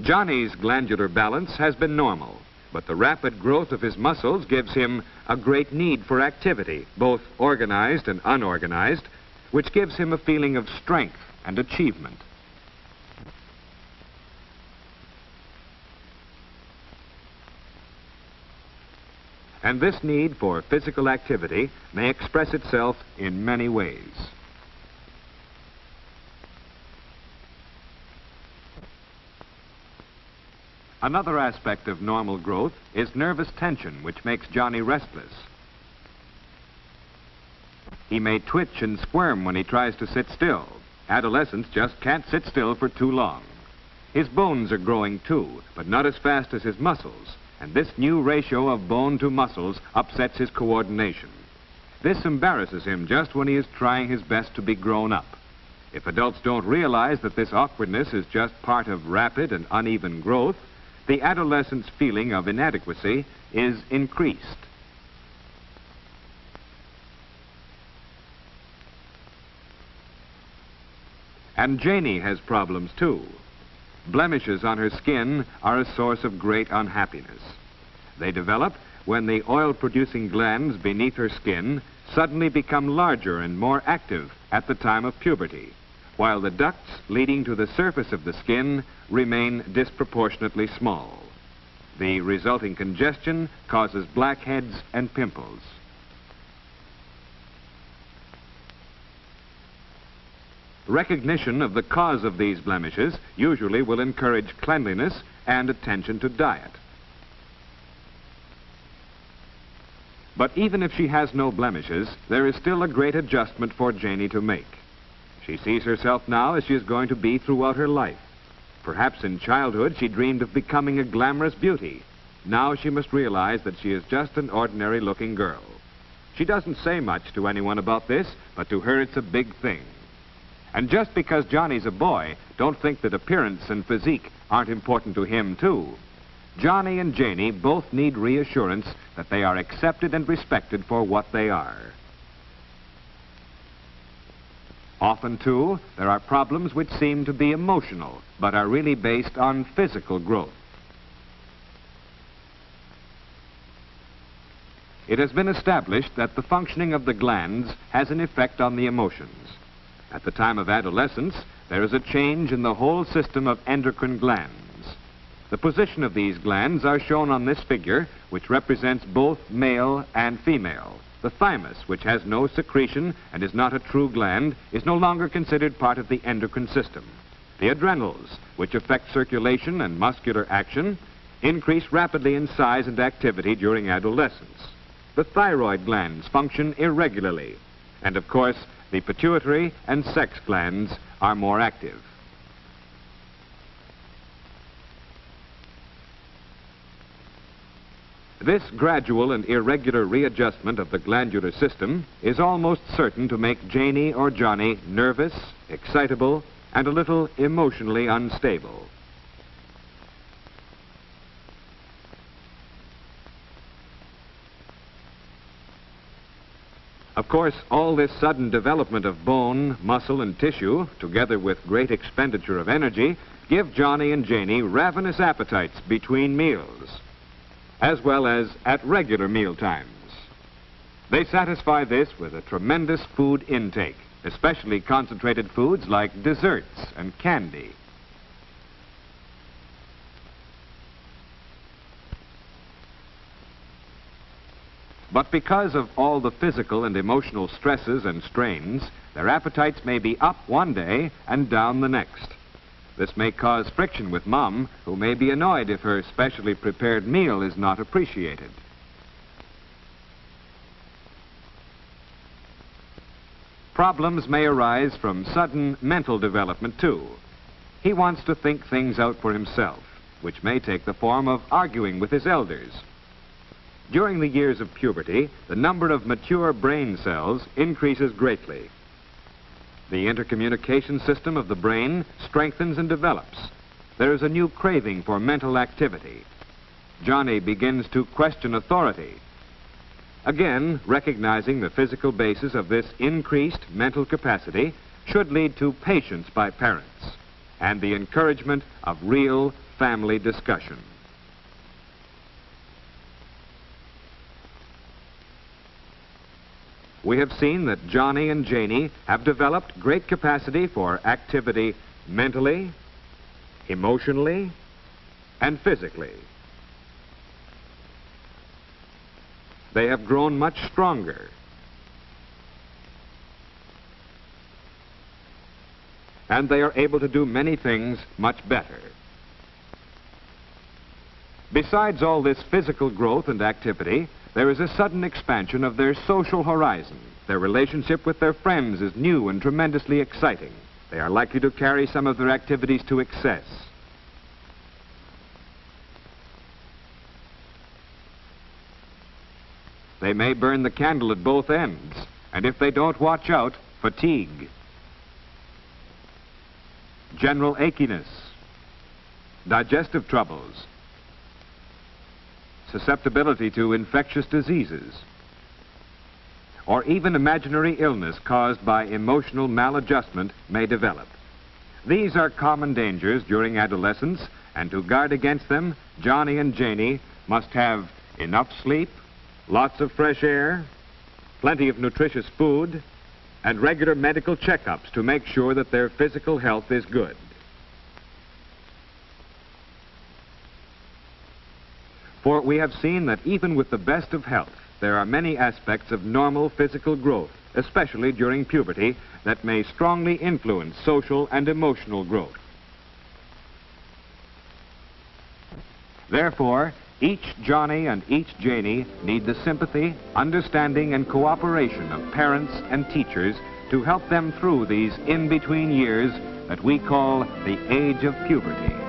Johnny's glandular balance has been normal, but the rapid growth of his muscles gives him a great need for activity, both organized and unorganized, which gives him a feeling of strength and achievement. And this need for physical activity may express itself in many ways. Another aspect of normal growth is nervous tension, which makes Johnny restless. He may twitch and squirm when he tries to sit still. Adolescents just can't sit still for too long. His bones are growing too, but not as fast as his muscles, and this new ratio of bone to muscles upsets his coordination. This embarrasses him just when he is trying his best to be grown up. If adults don't realize that this awkwardness is just part of rapid and uneven growth, the adolescent's feeling of inadequacy is increased. And Janie has problems too. Blemishes on her skin are a source of great unhappiness. They develop when the oil-producing glands beneath her skin suddenly become larger and more active at the time of puberty, while the ducts leading to the surface of the skin remain disproportionately small. The resulting congestion causes blackheads and pimples. Recognition of the cause of these blemishes usually will encourage cleanliness and attention to diet. But even if she has no blemishes, there is still a great adjustment for Janie to make. She sees herself now as she is going to be throughout her life. Perhaps in childhood she dreamed of becoming a glamorous beauty. Now she must realize that she is just an ordinary-looking girl. She doesn't say much to anyone about this, but to her it's a big thing. And just because Johnny's a boy, don't think that appearance and physique aren't important to him, too. Johnny and Janie both need reassurance that they are accepted and respected for what they are. Often, too, there are problems which seem to be emotional, but are really based on physical growth. It has been established that the functioning of the glands has an effect on the emotions. At the time of adolescence, there is a change in the whole system of endocrine glands. The position of these glands are shown on this figure, which represents both male and female. The thymus, which has no secretion and is not a true gland, is no longer considered part of the endocrine system. The adrenals, which affect circulation and muscular action, increase rapidly in size and activity during adolescence. The thyroid glands function irregularly, and of course, the pituitary and sex glands are more active. This gradual and irregular readjustment of the glandular system is almost certain to make Janie or Johnny nervous, excitable, and a little emotionally unstable. Of course, all this sudden development of bone, muscle, and tissue, together with great expenditure of energy, give Johnny and Janie ravenous appetites between meals, as well as at regular meal times. They satisfy this with a tremendous food intake, especially concentrated foods like desserts and candy. But because of all the physical and emotional stresses and strains, their appetites may be up one day and down the next. This may cause friction with Mom, who may be annoyed if her specially prepared meal is not appreciated. Problems may arise from sudden mental development, too. He wants to think things out for himself, which may take the form of arguing with his elders. During the years of puberty, the number of mature brain cells increases greatly. The intercommunication system of the brain strengthens and develops. There is a new craving for mental activity. Johnny begins to question authority. Again, recognizing the physical basis of this increased mental capacity should lead to patience by parents. and the encouragement of real family discussion. We have seen that Johnny and Janie have developed great capacity for activity mentally, emotionally, and physically. They have grown much stronger. And they are able to do many things much better. Besides all this physical growth and activity, there is a sudden expansion of their social horizon. Their relationship with their friends is new and tremendously exciting. They are likely to carry some of their activities to excess. They may burn the candle at both ends, and if they don't watch out, fatigue, general achiness, digestive troubles, susceptibility to infectious diseases, or even imaginary illness caused by emotional maladjustment may develop. These are common dangers during adolescence, and to guard against them, Johnny and Janie must have enough sleep, lots of fresh air, plenty of nutritious food, and regular medical checkups to make sure that their physical health is good. For we have seen that even with the best of health, there are many aspects of normal physical growth, especially during puberty, that may strongly influence social and emotional growth. Therefore, each Johnny and each Janie need the sympathy, understanding, and cooperation of parents and teachers to help them through these in-between years that we call the age of puberty.